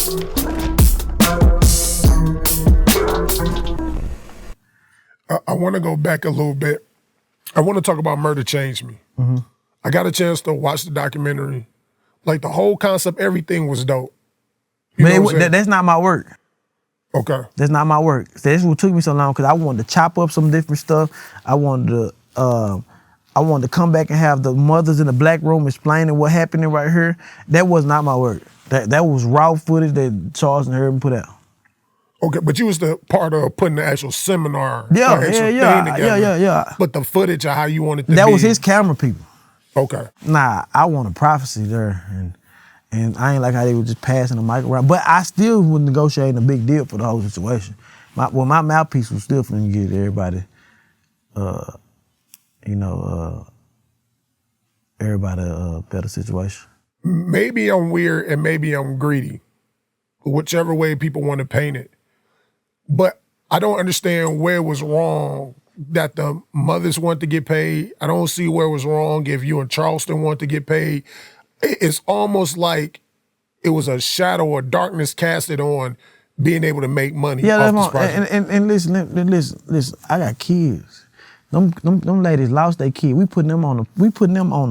I want to go back a little bit. I want to talk about Murder Changed Me. Mm-hmm. I got a chance to watch the documentary. Like the whole concept, everything was dope. That's not my work. Okay. That's not my work. So that's what took me so long, because I wanted to chop up some different stuff. I wanted to come back and have the mothers in the black room explaining what happened right here. That was not my work. That was raw footage that Charles and Herb put out. Okay, but you was the part of putting the actual seminar. Yeah. But the footage of how you wanted to that was his camera people. Okay. Nah, I want a prophecy there, and I ain't like how they were just passing the mic around. But I still was negotiating a big deal for the whole situation. My mouthpiece was still finna get everybody, everybody a better situation. Maybe I'm weird and maybe I'm greedy, whichever way people want to paint it. But I don't understand where it was wrong that the mothers want to get paid. I don't see where it was wrong if you and Charleston want to get paid. It's almost like it was a shadow or darkness casted on being able to make money off this project. And listen, I got kids. Them ladies lost their kid. We putting them on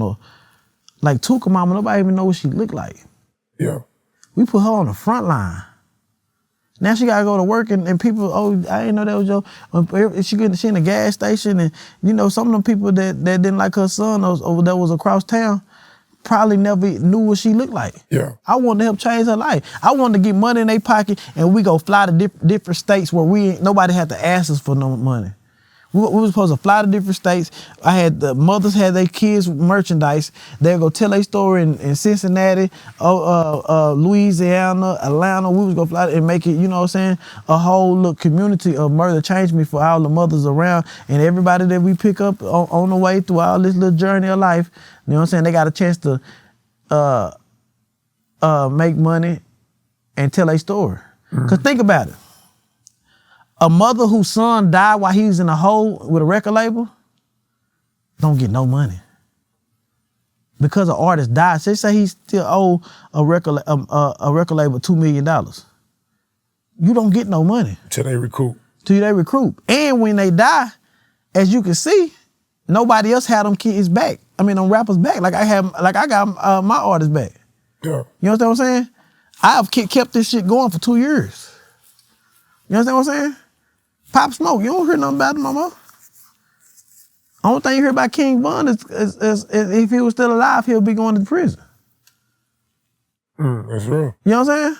a like Tuka mama, nobody even know what she looked like. Yeah. We put her on the front line. Now she gotta go to work and people, I didn't know that was your, she in a gas station and some of them people that didn't like her son that was across town probably never knew what she looked like. Yeah. I wanted to help change her life. I wanted to get money in their pocket and we go fly to different states where nobody had to ask us for no money. We were supposed to fly to different states. The mothers had their kids merchandise. They'd go tell their story in Cincinnati, Louisiana, Atlanta. We was gonna fly and make it, a whole little community of Murder Changed Me for all the mothers around and everybody that we pick up on the way through all this little journey of life. You know what I'm saying? They got a chance to make money and tell their story. Because think about it. A mother whose son died while he was in a hole with a record label don't get no money. Because an artist died, say he still owe a record label $2 million. You don't get no money. Till they recoup. And when they die, as you can see, nobody else had them kids back. I mean, them rappers back. Like I got my artists back. Yeah. You understand what I'm saying? I've kept this shit going for 2 years. You understand what I'm saying? Pop Smoke, you don't hear nothing about him no more. Only thing you hear about King Von is if he was still alive, he'll be going to prison. That's real. You know what I'm saying?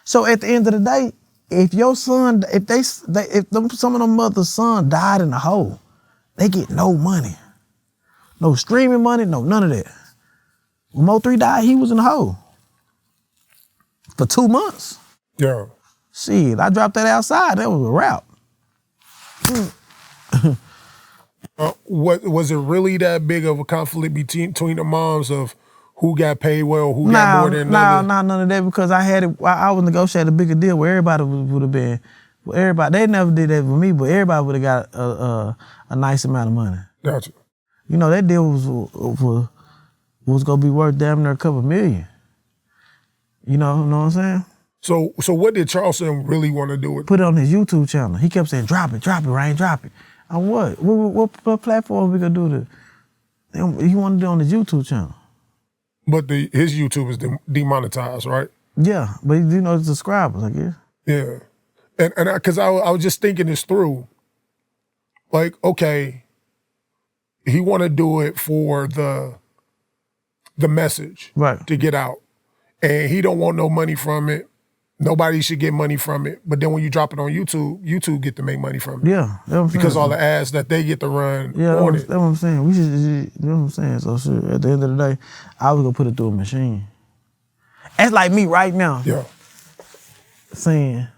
So at the end of the day, if your son, if some of them mother's son died in a hole, they get no money. No streaming money, no none of that. When Mo3 died, he was in a hole. For 2 months. Yeah. Shit, I dropped that outside. That was a wrap. What was it really that big of a conflict between the moms of who got paid well, who got more than another? Nah, none of that because I was negotiating a bigger deal where everybody would have been. They never did that with me, but everybody would have got a nice amount of money. Gotcha. That deal was gonna be worth damn near a couple million. You know what I'm saying? So what did Charleston really want to do with it? Put it on his YouTube channel. He kept saying, drop it, Rain, drop it. On what? What platform we gonna do this? He wanted to do it on his YouTube channel. But his YouTube is demonetized, right? Yeah, but the subscribers, I guess. Yeah. And because I was just thinking this through. Like, okay, he want to do it for the message. Right. To get out. And he don't want no money from it. Nobody should get money from it. But then when you drop it on YouTube get to make money from it. Yeah. That's what I'm because saying. all the ads that they get to run yeah, on it. That's what I'm saying. We should, you know what I'm saying? So shit, at the end of the day, I was gonna put it through a machine. That's like me right now. Yeah. Saying,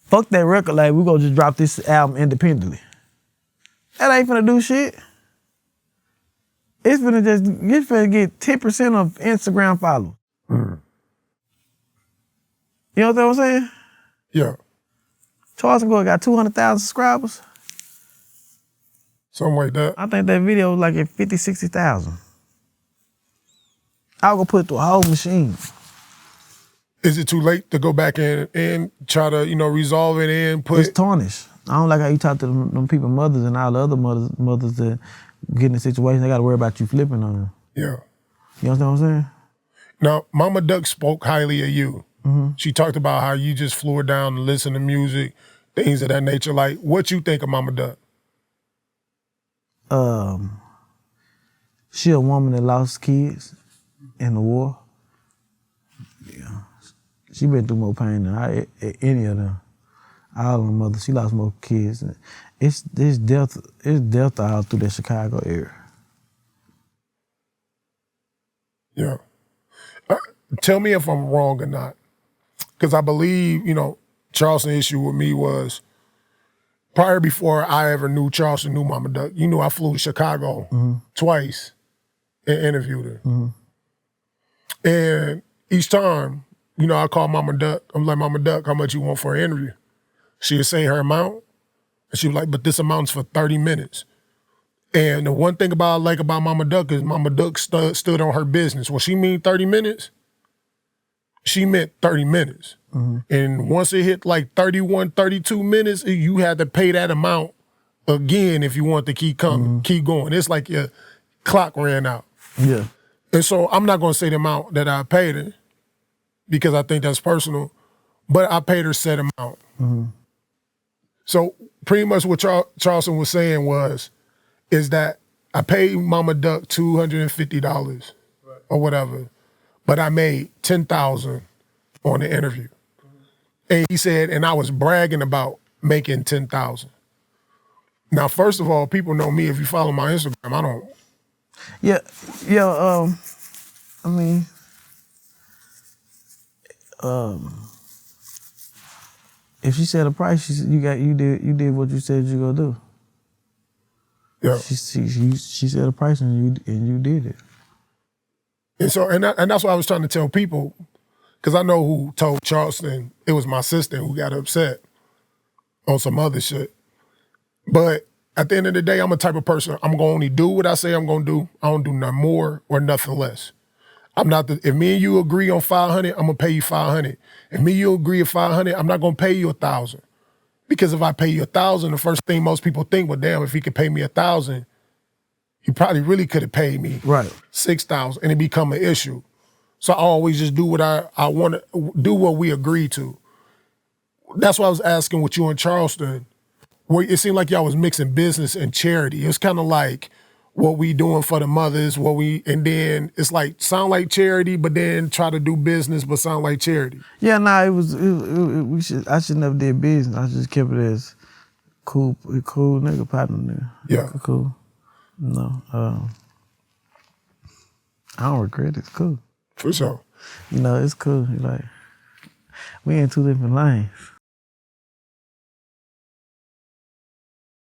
fuck that record label, we gonna just drop this album independently. That ain't finna do shit. It's finna get 10% of Instagram followers. You know what I'm saying? Yeah. Charles Gore got 200,000 subscribers. Something like that. I think that video was like at 50, 60,000. I was gonna put it through a whole machine. Is it too late to go back and try to, resolve it and put? It's tarnished. I don't like how you talk to them people, mothers, and all the other mothers that get in a situation, they got to worry about you flipping on them. Yeah. You understand what I'm saying? Now, Mama Duck spoke highly of you. She talked about how you just flew her down to listen to music, things of that nature. Like, what you think of Mama Duck? She a woman that lost kids in the war. Yeah. She been through more pain than any of them. All of them mothers, she lost more kids. It's death all through the Chicago area. Yeah. Tell me if I'm wrong or not. Because I believe, Charleston's issue with me was before I ever knew Charleston knew Mama Duck. You knew I flew to Chicago twice and interviewed her. And each time, I call Mama Duck. I'm like, Mama Duck, how much you want for an interview? She would say her amount. And she was like, but this amount's for 30 minutes. And the one thing I like about Mama Duck is Mama Duck stood on her business. When she mean 30 minutes, she meant 30 minutes. And once it hit like 31, 32 minutes, you had to pay that amount again if you want to keep coming, keep going. It's like your clock ran out. Yeah. And so I'm not going to say the amount that I paid her because I think that's personal, but I paid her set amount. So pretty much what Charleston was saying is that I paid Mama Duck $250 or whatever, but I made $10,000 on the interview. And he said, and I was bragging about making $10,000. Now, first of all, people know me. If you follow my Instagram, I don't. Yeah. I mean, if she said a price, you did what you said you gonna do. Yeah. She said a price and you did it. And so and that's what I was trying to tell people, because I know who told Charleston. It was my sister who got upset on some other shit. But at the end of the day, I'm a type of person. I'm gonna only do what I say I'm gonna do. I don't do nothing more or nothing less. I'm not if me and you agree on 500, I'm gonna pay you 500. If me and you agree at 500, I'm not gonna pay you 1,000. Because if I pay you 1,000, the first thing most people think, well, damn, if he could pay me 1,000, he probably really could have paid me 6,000, and it become an issue. So I always just do what I want to do, what we agree to. That's why I was asking with you in Charleston, where it seemed like y'all was mixing business and charity. It was kind of like what we doing for the mothers, and then it's like sound like charity, but then try to do business, but sound like charity. Yeah, nah, I should never did business. I just kept it as cool nigga partner nigga. Yeah. Cool. No, I don't regret it. It's cool. For sure. It's cool. Like, we in two different lanes.